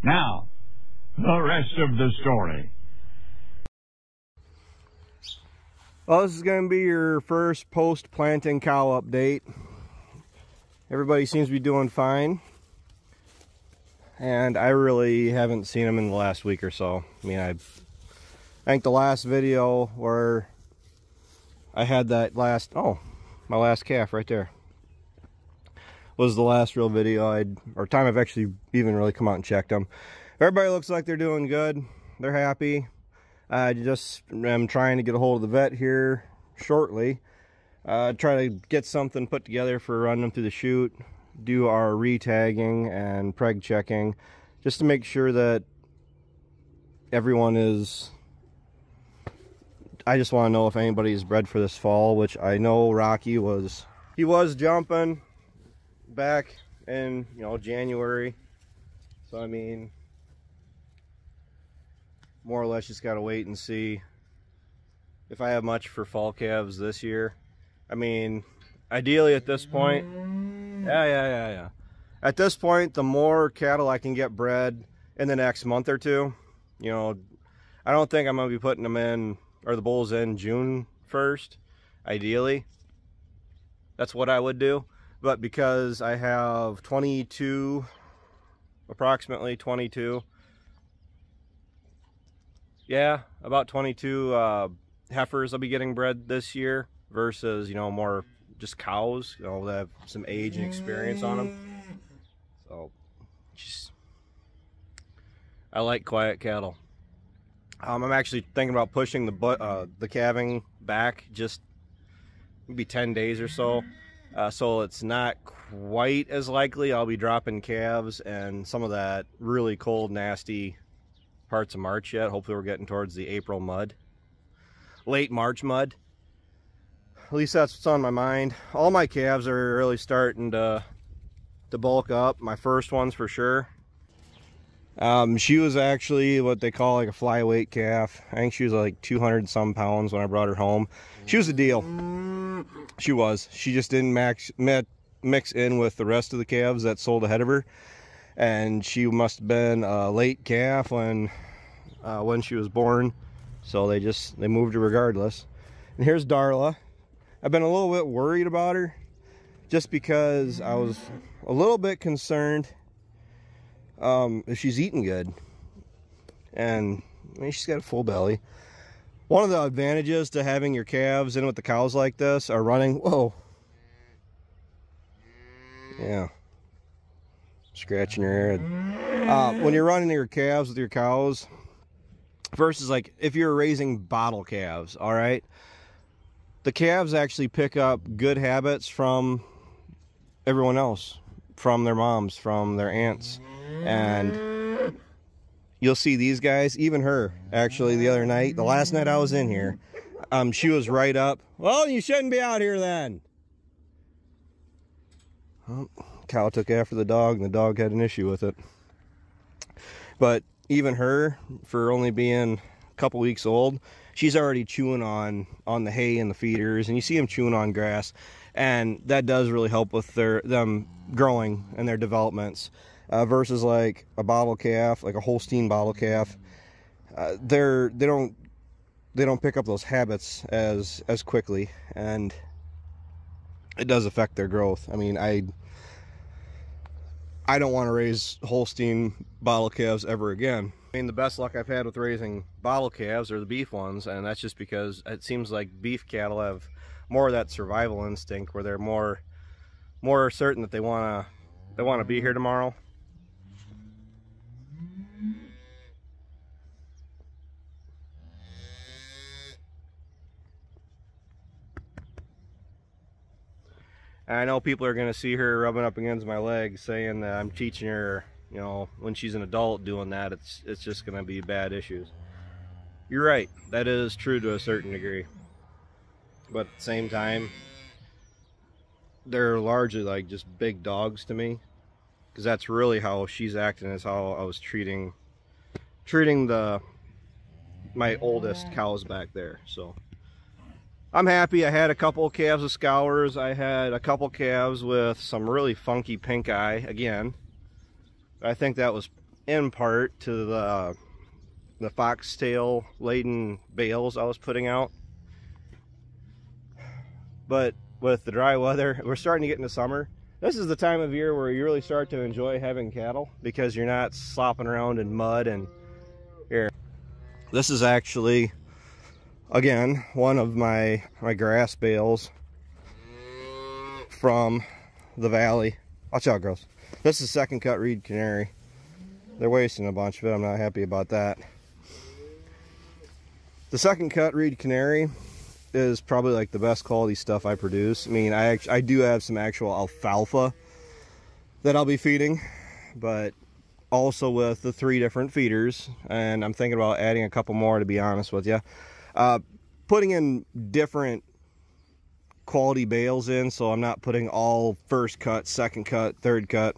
Now, the rest of the story. Well, this is going to be your first post-planting cow update. Everybody seems to be doing fine. And I really haven't seen them in the last week or so. I mean, I think the last video where I had that my last calf right there was the last real video or time I've actually even really come out and checked them. Everybody looks like they're doing good. They're happy. I just am trying to get a hold of the vet here shortly. Try to get something put together for running them through the chute, do our re-tagging and preg checking, just to make sure that everyone is... I just want to know if anybody's bred for this fall, which I know Rocky was. He was jumping back in, January. So, I mean, more or less just got to wait and see if I have much for fall calves this year. I mean, ideally at this point, yeah. At this point, the more cattle I can get bred in the next month or two, I don't think I'm going to be putting them in, or the bulls in, June 1st, ideally. That's what I would do. But because I have approximately 22, yeah, about 22 heifers I'll be getting bred this year versus, more just cows, that have some age and experience on them. So, I like quiet cattle. I'm actually thinking about pushing the calving back just maybe 10 days or so. So it's not quite as likely I'll be dropping calves and some of that really cold, nasty parts of March yet. Hopefully we're getting towards the April mud. Late March mud. At least that's what's on my mind. All my calves are really starting to bulk up. My first ones for sure. She was actually what they call like a flyweight calf. I think she was like 200 some pounds when I brought her home. She was a deal. She was. She just didn't mix in with the rest of the calves that sold ahead of her. And she must have been a late calf when she was born. So they moved her regardless. And here's Darla. I've been a little bit worried about her just because I was a little bit concerned if she's eating good. And I mean, she's got a full belly. One of the advantages to having your calves in with the cows like this are running. Whoa. Yeah. Scratching your head. When you're running your calves with your cows versus like if you're raising bottle calves, all right, the calves actually pick up good habits from everyone else, from their moms, from their aunts. And you'll see these guys, even her, actually, the other night, the last night I was in here, she was right up. Well, you shouldn't be out here then. Well, cow took after the dog, and the dog had an issue with it. But even her, for only being a couple weeks old, she's already chewing on the hay and the feeders, and you see them chewing on grass, and that does really help with them growing and their developments. Versus like a bottle calf, like a Holstein bottle calf, they don't pick up those habits as quickly, and it does affect their growth. I mean, I don't want to raise Holstein bottle calves ever again. I mean, the best luck I've had with raising bottle calves are the beef ones, and that's just because it seems like beef cattle have more of that survival instinct where they're more certain that they want to be here tomorrow. And I know people are going to see her rubbing up against my legs saying that I'm teaching her, when she's an adult doing that, it's just going to be bad issues. You're right. That is true to a certain degree. But at the same time, they're largely like just big dogs to me. Because that's really how she's acting, is how I was treating my oldest cows back there. So I'm happy. I had a couple of calves with scours. I had a couple calves with some really funky pink eye again. I think that was in part to the foxtail laden bales I was putting out. But with the dry weather, we're starting to get into summer. This is the time of year where you really start to enjoy having cattle because you're not slopping around in mud. And here, this is actually, again, one of my grass bales from the valley. Watch out, girls. This is second cut Reed Canary. They're wasting a bunch of it. I'm not happy about that. The second cut Reed Canary is probably like the best quality stuff I produce. I mean, I do have some actual alfalfa that I'll be feeding, but also with the 3 different feeders, and I'm thinking about adding a couple more, to be honest with you. Putting in different quality bales in, so I'm not putting all first cut, second cut, third cut.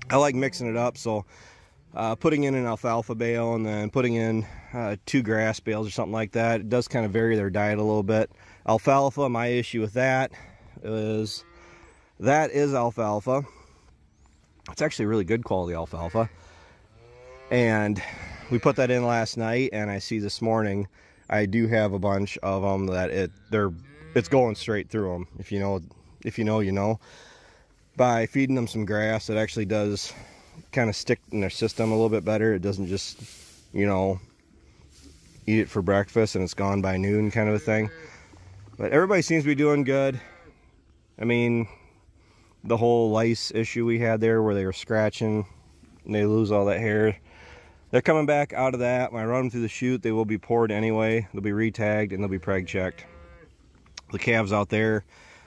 I like mixing it up, so putting in an alfalfa bale and then putting in 2 grass bales or something like that, it does kind of vary their diet a little bit. Alfalfa, my issue with that is alfalfa. It's actually really good quality alfalfa, and we put that in last night, and I see this morning I do have a bunch of them that it's going straight through them. If you know, you know. By feeding them some grass, it actually does kind of stick in their system a little bit better. It doesn't just, you know, eat it for breakfast and it's gone by noon kind of a thing. But everybody seems to be doing good. I mean, the whole lice issue we had there where they were scratching and they lose all that hair, they're coming back out of that. When I run them through the chute, they will be poured anyway. They'll be re-tagged and they'll be preg checked. The calves out there,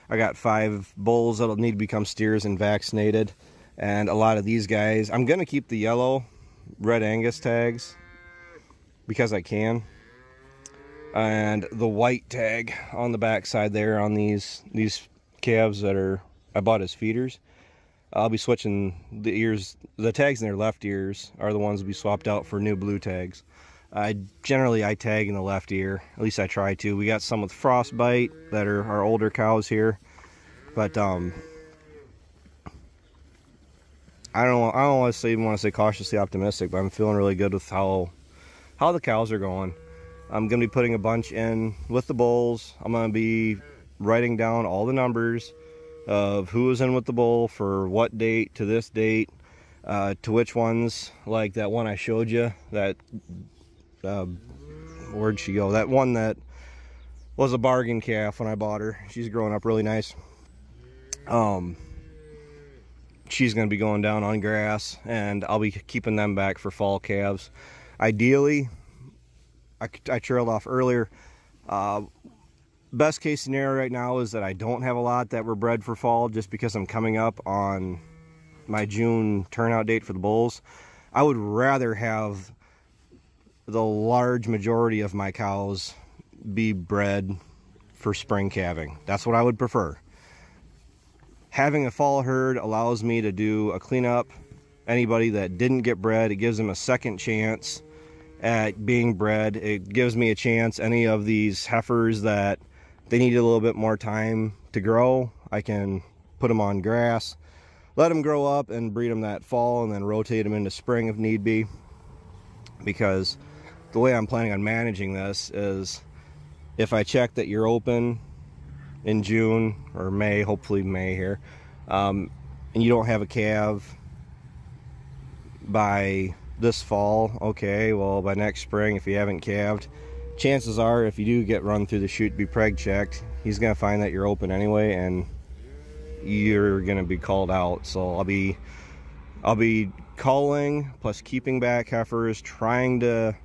I got 5 bulls that'll need to become steers and vaccinated. And a lot of these guys, I'm going to keep the yellow Red Angus tags because I can. And the white tag on the back side there on these calves that I bought as feeders. I'll be switching the ears. The tags in their left ears are the ones that will be swapped out for new blue tags. Generally I tag in the left ear, at least I try to. We got some with frostbite that are our older cows here, but I don't want to say cautiously optimistic, but I'm feeling really good with how the cows are going. I'm gonna be putting a bunch in with the bulls. I'm gonna be writing down all the numbers of who was in with the bull for what date to this date, to which ones, like that one I showed you, that where'd she go? That one that was a bargain calf when I bought her. She's growing up really nice. She's going to be going down on grass, and I'll be keeping them back for fall calves. Ideally, I trailed off earlier. Best case scenario right now is that I don't have a lot that were bred for fall, just because I'm coming up on my June turnout date for the bulls. I would rather have the large majority of my cows be bred for spring calving. That's what I would prefer. Having a fall herd allows me to do a cleanup. Anybody that didn't get bred, it gives them a second chance at being bred. It gives me a chance, any of these heifers that they need a little bit more time to grow, I can put them on grass, let them grow up and breed them that fall, and then rotate them into spring if need be. Because the way I'm planning on managing this is, if I check that you're open in June or May, hopefully May here, and you don't have a calf by this fall, okay, well, by next spring, if you haven't calved, chances are, if you do get run through the chute, be preg checked, he's gonna find that you're open anyway, and you're gonna be called out. So I'll be culling plus keeping back heifers, trying to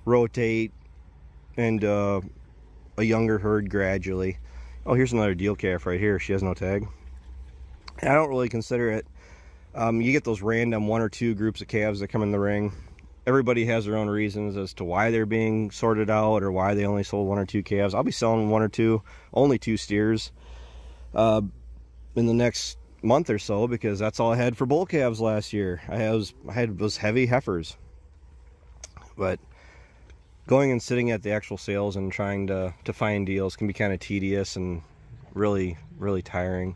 rotate into a younger herd gradually. Oh, here's another deal calf right here. She has no tag. And I don't really consider it. You get those random 1 or 2 groups of calves that come in the ring. Everybody has their own reasons as to why they're being sorted out or why they only sold 1 or 2 calves. I'll be selling 1 or 2, only 2 steers in the next month or so, because that's all I had for bull calves last year. I had those heavy heifers. But going and sitting at the actual sales and trying to find deals can be kind of tedious and really, really tiring.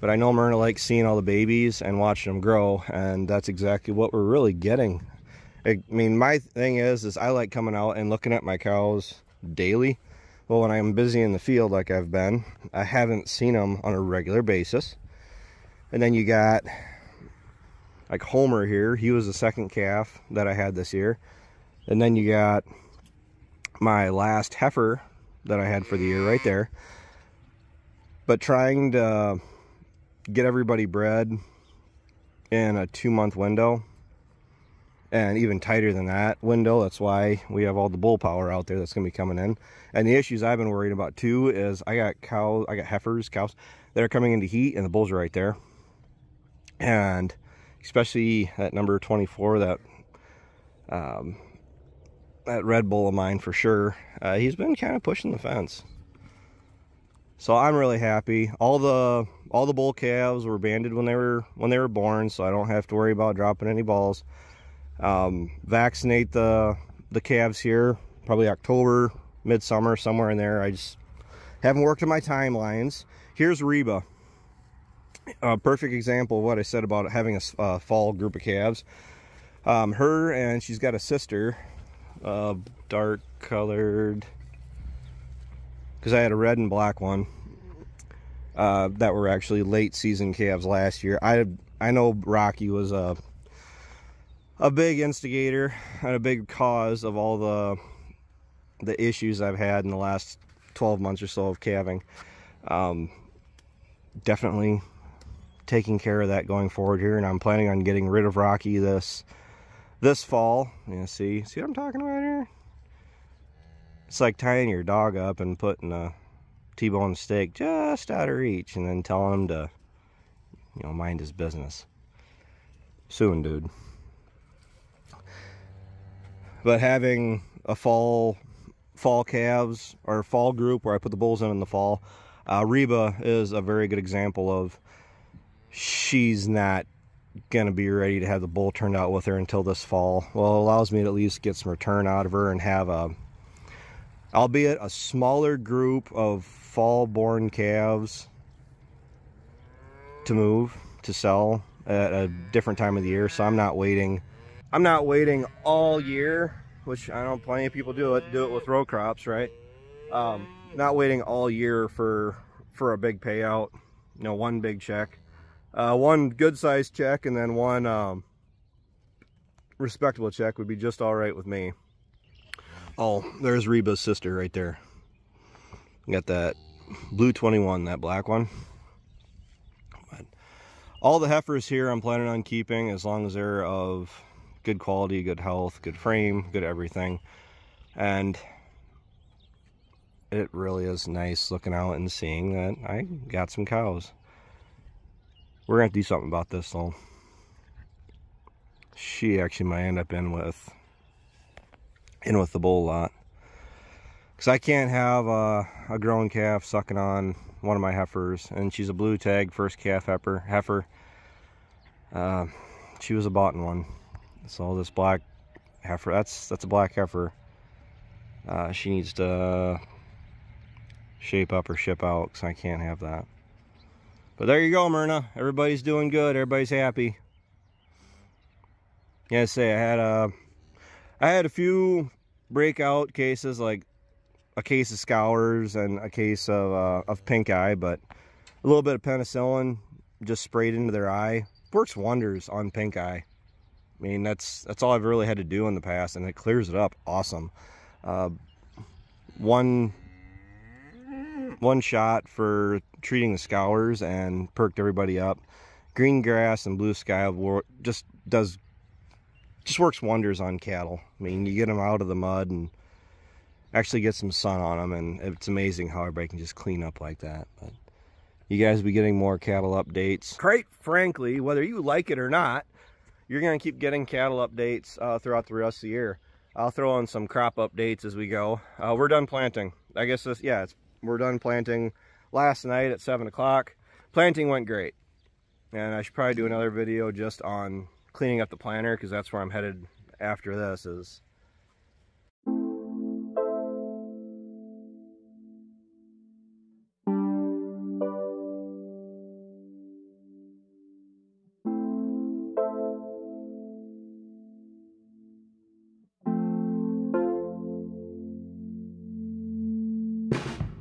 But I know Myrna likes seeing all the babies and watching them grow, and that's exactly what we're really getting. I mean, my thing is I like coming out and looking at my cows daily. Well, when I'm busy in the field like I've been, I haven't seen them on a regular basis. And then you got like Homer here. He was the second calf that I had this year. And then you got my last heifer that I had for the year right there. But trying to get everybody bred in a 2-month window, and even tighter than that window. That's why we have all the bull power out there that's going to be coming in. And the issues I've been worried about too is I got heifers, cows that are coming into heat, and the bulls are right there. And especially at number 24, that red bull of mine for sure, he's been kind of pushing the fence. So I'm really happy. All the bull calves were banded when they were born, so I don't have to worry about dropping any balls. Vaccinate the calves here probably October, midsummer, somewhere in there. I just haven't worked on my timelines. Here's Reba, a perfect example of what I said about having a fall group of calves. Her, and she's got a sister, dark colored, because I had a red and black one that were actually late season calves last year. I know Rocky was a big instigator and a big cause of all the issues I've had in the last 12 months or so of calving. Definitely taking care of that going forward here, and I'm planning on getting rid of Rocky this fall. You see what I'm talking about here? It's like tying your dog up and putting a T-bone steak just out of reach and then telling him to, mind his business. Soon, dude. But having a fall calves or fall group where I put the bulls in the fall, Reba is a very good example of, she's not gonna be ready to have the bull turned out with her until this fall. Well, it allows me to at least get some return out of her and have albeit a smaller group of fall born calves to move to sell at a different time of the year. So I'm not waiting all year, which I know plenty of people do it with row crops, right? Not waiting all year for a big payout, one big check, one good sized check, and then one respectable check would be just all right with me. Oh, there's Reba's sister right there. Got that blue 21, that black one. But all the heifers here I'm planning on keeping as long as they're of good quality, good health, good frame, good everything. And it really is nice looking out and seeing that I got some cows. We're gonna do something about this though. She actually might end up in with the bull lot, because I can't have a growing calf sucking on one of my heifers, and she's a blue tag first calf heifer. She was a boughten one, so this black heifer, that's a black heifer. She needs to shape up or ship out, because I can't have that. But there you go, Myrna. Everybody's doing good. Everybody's happy. Yeah, I say I had a few breakout cases, like a case of scours and a case of pink eye, but a little bit of penicillin just sprayed into their eye works wonders on pink eye. I mean, that's all I've really had to do in the past, and it clears it up awesome. One shot for treating the scours and perked everybody up. Green grass and blue sky just works wonders on cattle. I mean, you get them out of the mud and actually get some sun on them, and it's amazing how everybody can just clean up like that. But you guys will be getting more cattle updates. Quite frankly, whether you like it or not, you're going to keep getting cattle updates throughout the rest of the year. I'll throw in some crop updates as we go. We're done planting. I guess we're done planting last night at 7 o'clock. Planting went great. And I should probably do another video just on cleaning up the planter, because that's where I'm headed after this is. it.